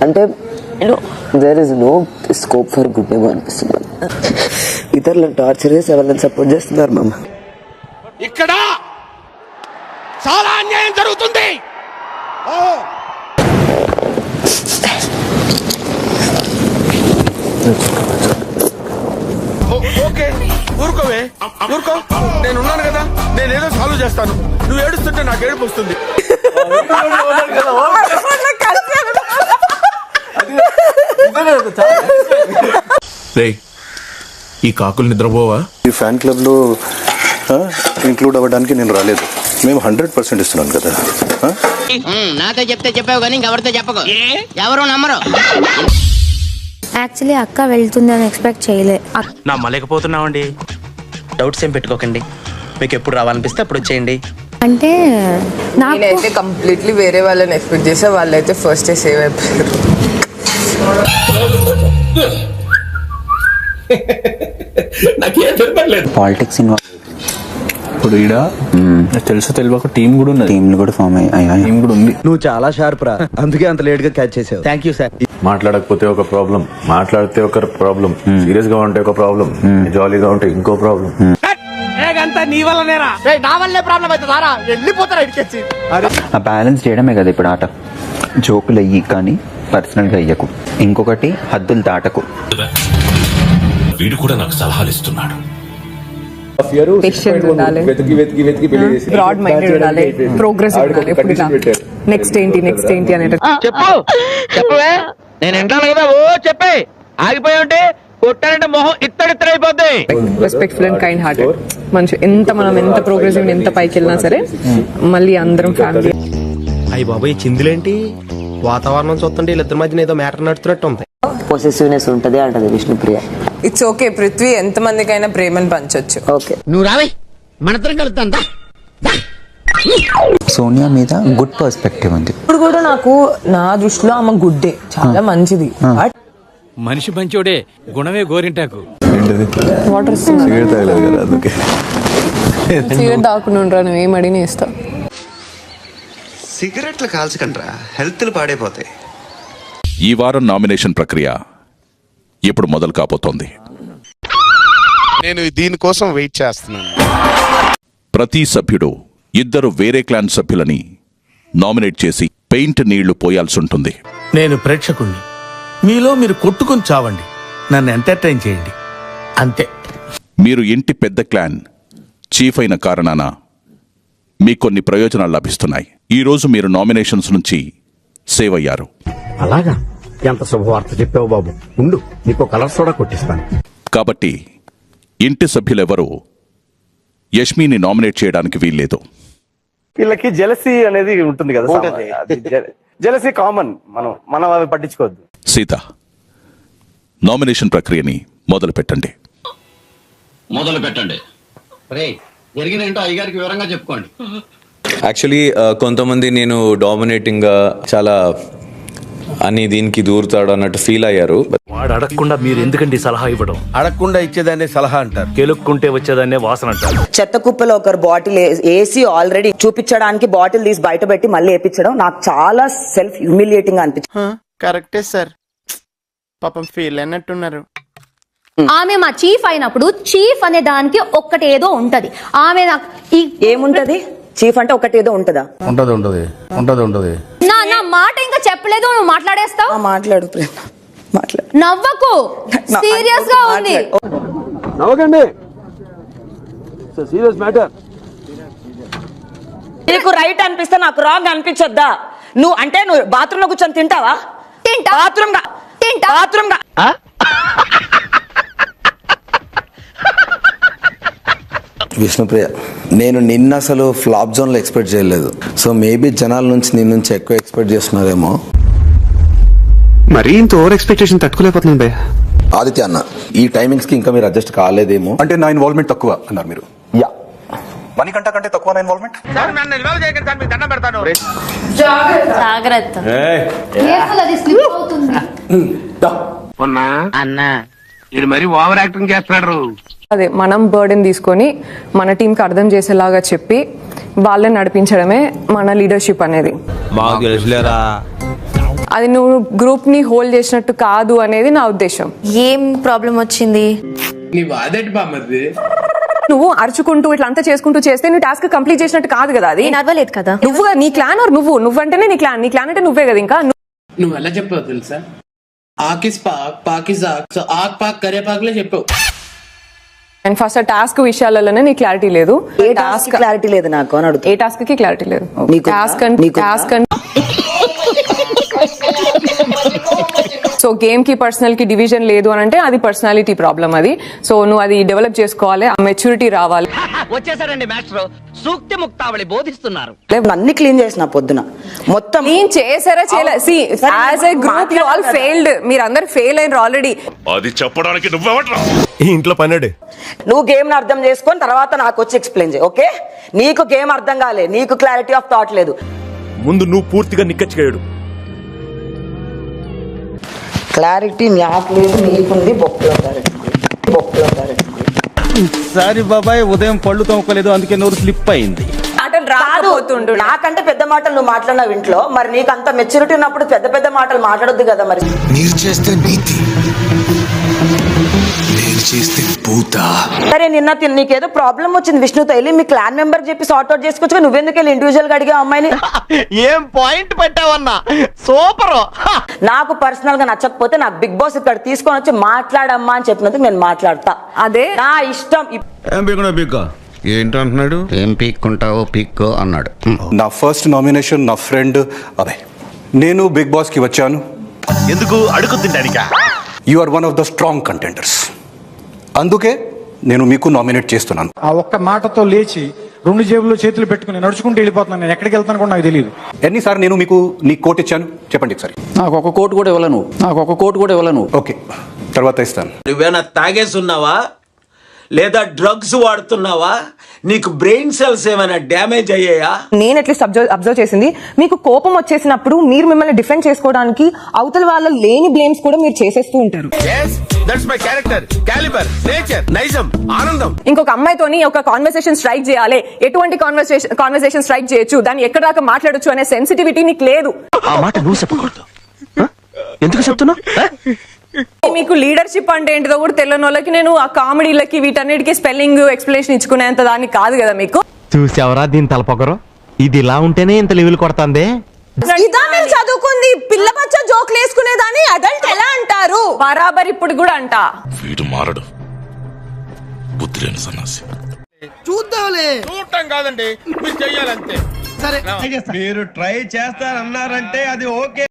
అంటే there is no scope for good name అనిపిస్తుంది. ఇతరులను టార్చర్ చేసి ఎవరిని సపోర్ట్ చేస్తున్నారు మామ. ఇక్కడ చాలా అన్యాయం జరుగుతుంది. ఓకే ఊరుకోవే, ఊరుకో. నేను ఉన్నాను కదా, నేనేదో సాల్వ్ చేస్తాను. నువ్వు ఏడుస్తుంటే నాకు ఏడుపు వస్తుంది. ఈ కాకులు నిద్రపోవా? ఈ ఫ్యాన్ క్లబ్ లో ఇంక్లూడ్ అవ్వడానికి నేను రాలేదు. మేము 100% ఇస్తున్నాను కదా. నాతో చెప్తే చెప్పావు కానీ ఇంకెవరితో చెప్పకు, ఎవరు నమ్మరు. యాక్చువల్లీ అక్క వెళ్తుంది అని ఎక్స్పెక్ట్ చేయలే. నమ్మలేకపోతున్నామండి. డౌట్స్ ఏం పెట్టుకోకండి, మీకు ఎప్పుడు రావాలనిపిస్తే అప్పుడు వచ్చేయండి. అంటే నేనైతే కంప్లీట్లీ వేరే వాళ్ళని ఎక్స్పెక్ట్ చేసా, వాళ్ళైతే ఫస్ట్ సేవ్ అయిపోయారు. పాలిటిక్స్ ఇన్వాల్వ్ ఇప్పుడు ఈడ తెలుసు తెలియక టీం కూడా ఉన్నది. టీంలు కూడా ఫామ్ అయ్యాయి. టీం కూడా ఉంది. నువ్వు చాలా షార్ప్ రా, అందుకే అంత లేట్ గా క్యాచ్ చేసావు. Thank you sir. మాట్లాడకపోతే ఒక ప్రాబ్లం, మాట్లాడితే ఒక ప్రాబ్లం, సీరియస్ గా ఉంటే ఒక ప్రాబ్లం, జాలీగా ఉంటే ఇంకో ప్రాబ్లం. నీ వల్లనేరా, నా వల్లే ప్రాబ్లం అవుతుందారా? వెళ్ళిపోతారా ఇడికెచ్చి. ఆ బ్యాలెన్స్ చేయడమే కదా ఇప్పుడు ఆట. జోకులు అయ్యి కానీ పర్సనల్ గా అయ్యకు. ఇంకొకటి హద్దులు దాటకు. వీడు కూడా నాకు సలహాలు ఇస్తున్నాడు. పేషెంట్ ఉండాలి, బ్రాడ్ మైండెడ్ ఉండాలి, ప్రోగ్రెస్ ఉండాలి. ఎప్పుడు నెక్స్ట్ ఏంటి అనేది చెప్పు చెప్పవే, నేను వింటాను కదా. ఓ చెప్పే, ఆగిపోయి ఉంటే కొట్టానంటే మొహం ఇత్తడిత్తడైపోద్ది. రెస్పెక్ట్ఫుల్ అండ్ కైండ్ హార్టెడ్ మనిషి. మనం ఎంత ప్రోగ్రెసివ్, ఎంత పైకి వెళ్ళినా సరే మళ్ళీ అందరం ఫ్యామిలీ. అయ్యి బాబాయ్ చిందులేంటి? వాతావరణం చూస్తుంటే వీళ్ళిద్దరి మధ్యన ఏదో మ్యాటర్ నడుతున్నట్టు ఉంది. పొసెసివ్నెస్ ఉంటది అంటది విష్ణుప్రియ. ఇట్స్ ఓకే, పృథ్వీ ఎంత మందికైనా ప్రేమను పంచొచ్చు. ఓకే, నువ్వు రావే, మనద్దరం కలుద్దాం. సోనియా మీద గుడ్ పర్స్పెక్టివ్ ఉంది. ఇప్పుడు కూడా నాకు నా దృష్టిలో ఆమె గుడ్డే, చాలా మంచిది. మనిషి మంచోడే, గుణమే గోరింటాకు. వాటర్ సిగరెట్ తాగలేదు కదా, అందుకే. సిగరెట్ దాక్కునుండ్రా, నువ్వు ఏం అడిగినా ఇస్తా. సిగరెట్లు కాల్చకండ్రా, హెల్త్లు పాడైపోతాయి. ఈ వారం నామినేషన్ ప్రక్రియ ఇప్పుడు మొదలు కాబోతోంది. నేను దీనికోసం వెయిట్ చేస్తున్నాను. ప్రతి సభ్యుడు ఇద్దరు వేరే క్లాన్ సభ్యులని నామినేట్ చేసి పెయింట్ నీళ్లు పోయాల్సి ఉంటుంది. నేను ప్రేక్షకుణ్ణి, మీలో మీరు కొట్టుకుని చావండి, నన్ను ఎంటర్టైన్ చేయండి, అంతే. మీరు ఇంటి పెద్ద క్లాన్ చీఫ్ అయిన కారణాన మీకు కొన్ని ప్రయోజనాలు లభిస్తున్నాయి. ఈ రోజు మీరు నామినేషన్స్ నుంచి సేవ్ అయ్యారు. అలాగా? ఎంత శుభవార్త చెప్పావు బాబు. ఉండు, నీకు కలర్ సోడా కొట్టిస్తాను. కాబట్టి ఇంటి సభ్యులెవరూ యష్మిని నామినేట్ చేయడానికి వీల్లేదు. వీళ్ళకి జెలసీ అనేది ఉంటుంది కదా, జెలసీ కామన్, మనం అవి పట్టించుకోవద్దు. సీత, నామినేషన్ ప్రక్రియని మొదలు పెట్టండి. జరిగినేంటో అయ్యగారికి వివరంగా చెప్పుకోండి. యాక్చువల్లీ కొంతమంది నేను డామినేటింగ్ గా చాలా అని దీనికి దూరుతాడు అన్నట్టు ఫీల్ అయ్యారు. వాడు అడగకుండా మీరు ఎందుకండి సలహా ఇవ్వడం? అడగకుండా ఇచ్చేదాన్ని సలహా అంటారు, కెలుక్కుంటే వచ్చేదాన్నే వాసన అంటారు. చెత్త కుప్పలో ఒకరు బాటిల్ వేసి ఆల్రెడీ చూపించడానికి బాటిల్ తీసి బయట పెట్టి మళ్ళీ వేపించడం నాకు చాలా సెల్ఫ్ హ్యూమిలియేటింగ్ అనిపించింది. కరెక్టే సార్, పాపం ఫీల్ అన్నట్టున్నారు. ఆమె మా చీఫ్ అయినప్పుడు చీఫ్ అనే దానికి ఒక్కటి ఏదో ఉంటది. ఆమె నాకు ఏముంటది? చీఫ్ అంటే ఒకటి ఏదో ఉంటదా? ఉంటది. నా మాట ఇంకా చెప్పలేదు, నువ్వు మాట్లాడేస్తావు. మాట్లాడు ప్రేమ, మాట్లాడు. నవ్వకు, సీరియస్ గా ఉంది. నవ్వకండి, సీరియస్ మ్యాటర్. నీకు రైట్ అనిపిస్తే నాకు రాంగ్ అనిపించొద్దా? నువ్వు బాత్రూమ్ లో కూర్చొని తింటావా? బాత్రూమ్ విష్ణుప్రియ, నేను నిన్న అసలు ఫ్లాప్ జోన్ లో ఎక్స్పెక్ట్ చేయలేదు. సో మేబీ జనాల నుంచి నీ నుంచి ఎక్కువ ఎక్స్పెక్ట్ చేస్తున్నారేమో. మరీ ఇంత ఓవర్ ఎక్స్పెక్టేషన్ తట్టుకోలేకపోతున్నాను భయ్య. ఆదిత్య అన్న, ఈ టైమింగ్స్ కి ఇంకా మీరు అడ్జస్ట్ కాలేదేమో. అంటే నా ఇన్వాల్వ్మెంట్ తక్కువ అన్నారు మీరు? యా, మణికంఠ కంటే తక్కువ నా ఇన్వాల్వ్మెంట్. నన్ను ఇన్వాల్వ్ చేయకండి సార్, మీకు దండం పెడతాను. జాగ్రత్త. అన్నా ఇది మరి ఓవర్ యాక్టింగ్ చేస్తున్నాడు. అదే మనం బర్డెన్ తీసుకొని మన టీంకి అర్థం చేసేలాగా చెప్పి వాళ్ళని నడిపించడమే మన లీడర్షిప్ అనేది. అది నువ్వు గ్రూప్ ని హోల్డ్ చేసినట్టు కాదు అనేది నా ఉద్దేశం. ఏం ప్రాబ్లం వచ్చింది? నువ్వు అరుచుకుంటూ ఇట్లా అంతా చేసుకుంటూ చేస్తే నువ్వు టాస్క్ కంప్లీట్ చేసినట్టు కాదు కదా. అది నేను అవ్వలేదు కదా. నువ్వు నీ క్లాన్ నువ్వంటేనే నీ క్లాన్ అంటే నువ్వే కదా. ఇంకా నువ్వు ఎలా చెప్పావు తెలుసా? ఆకిస్ పాక్ పాకిస్ ఆక్, సో ఆక్ పాక్ కరే పాక్లే చెప్పావు. అండ్ ఫస్ట్ ఆ టాస్క్ విషయాలలోనే నీ క్లారిటీ లేదు. ఏ టాస్క్ క్లారిటీ లేదు నాకు అని అడుగుతా. ఏ టాస్క్ కి క్లారిటీ లేదు. నీకుందా? టాస్క్ సో గేమ్ కి పర్సనల్ కి డివిజన్ లేదు అని అంటే అది పర్సనాలిటీ ప్రాబ్లం. అది సో నువ్వు అది డెవలప్ చేసుకోవాలి, ఆ మెచ్యూరిటీ రావాలి. వచ్చేసారండి మాస్టర్, సూక్తి ముక్తావళి బోధిస్తున్నారు. అన్ని క్లీన్ చేసిన పొద్దున మొత్తం క్లీన్ చేసారా చేయలే? C as a group you all failed. మీరందరూ ఫెయిల్ అయినారు ఆల్రెడీ. అది చెప్పడానికి నువ్వెవట్రా? ఈ ఇంట్లో పన్నాడు. నువ్వు గేమ్ ని అర్థం చేసుకొని తర్వాత నాకు వచ్చి ఎక్స్ప్లెయిన్ చేయి. ఓకే, నీకు గేమ్ అర్థం కాలే, నీకు క్లారిటీ ఆఫ్ థాట్ లేదు. ముందు నువ్వు పూర్తిగా నిక్కచ్చిగాడు. క్లారిటీ నాకు లేదు, నీకుంది. బొక్కలో సారీ బాబాయ్, ఉదయం పళ్ళు తోముకోలేదు, అందుకే నోరు స్లిప్ అయింది. నాకంటే పెద్ద మాటలు నువ్వు మాట్లాడినావు ఇంట్లో, మరి నీకు అంత మెచ్యూరిటీ ఉన్నప్పుడు పెద్ద పెద్ద మాటలు మాట్లాడొద్దు కదా. మరి మీరు చేస్తే నీతి, నేను చేస్తే పూత. సరే, నిన్న నీకేదో ప్రాబ్లం వచ్చింది విష్ణుతో, వెళ్ళి మీ క్లాన్ మెంబర్ చెప్పి సార్ట్ అవుట్ చేసుకోవచ్చు. నువ్వెందుకు వెళ్ళి ఇండివిజువల్ గా అడిగా అమ్మాయిని? ఏం పాయింట్ పెట్టావన్నా, సూపర్. నాకు పర్సనల్ గా నచ్చకపోతే నాకు బిగ్ బాస్ ఇక్కడ తీసుకొని వచ్చి మాట్లాడమ్మా అని చెప్పినందుకు నేను మాట్లాడతా. అదే నా ఇష్టం. ఏంటంటున్నాడు? ఏం పీక్కుంటావో పీక్కో అన్నాడు. నా ఫస్ట్ నామినేషన్ నా ఫ్రెండ్ అభయ్. నేను బిగ్ బాస్ కి వచ్చాను. ఎందుకు అడుగు తింటానికా? You are one of the strong contenders. అందుకే నేను మీకు నామినేట్ చేస్తున్నాను. ఆ ఒక్క మాటతో లేచి 2 జేబుల్లో చేతులు పెట్టుకుని నడుచుకుంటూ వెళ్ళిపోతున్నాను. నేను ఎక్కడికి వెళ్తాను కూడా నాకు తెలియదు. ఎన్నిసార్లు నేను మీకు నీ కోట్ ఇచ్చాను చెప్పండి ఒకసారి. నాకు ఒక కోట్ కూడా ఇవ్వలేను. ఓకే, తర్వాత ఇస్తాను. నువ్వేనా తాగేసున్నావా లేదా డ్రగ్స్ వాడుతున్నావా? నీకు బ్రెయిన్ సెల్స్ ఏమైనా డ్యామేజ్ అయ్యాయా? నేను అట్లీస్ట్ అబ్జర్వ్ చేసింది, మీకు కోపం వచ్చేసినప్పుడు మీరు మిమ్మల్ని డిఫెండ్ చేసుకోవడానికి అవతల వాళ్ళ లేని బ్లేమ్స్ కూడా మీరు చేసేస్తూ ఉంటారు. That's my character, calibre, nature, నైజం, ఆనందం. ఇంకొక అమ్మాయితోని ఒక కాన్వర్సేషన్ స్ట్రైక్ చేయాలి, ఎటువంటి కాన్వర్సేషన్ స్ట్రైక్ చేయొచ్చు, దాన్ని ఎక్కడ దాకా మాట్లాడొచ్చు అనే సెన్సిటివిటీ నీకు లేదు. ఆ మాట నువ్వు చెప్పకూడదు. ఎందుకు చెప్తున్నా? మీకు లీడర్షిప్ అంటే ఏంటిదో కూడా తెలియని వాళ్ళకి నేను ఆ కామెడీలకి వీటన్నిటికీ స్పెల్లింగ్ ఎక్స్ప్లెనేషన్ ఇచ్చుకునేంత దానికి కాదు కదా మీకు. చూసావరా దీని తలపొగరు? ఇది ఇలా ఉంటేనే ఇంత లెవెల్ కొడతాందే. చదువుకుంది పిల్ల బచ్చ జోక్లు వేసుకునేదాన్ని అడల్ట్ ఎలా అంటారు? బరాబర్ ఇప్పుడు కూడా అంట. వీడు మారడు, బుద్ధి లేని సన్నాసి. చూద్దాంలే. చూడటం కాదండి, మీరు చెయ్యాలంతే. మీరు ట్రై చేస్తారన్నారంటే అది ఓకే.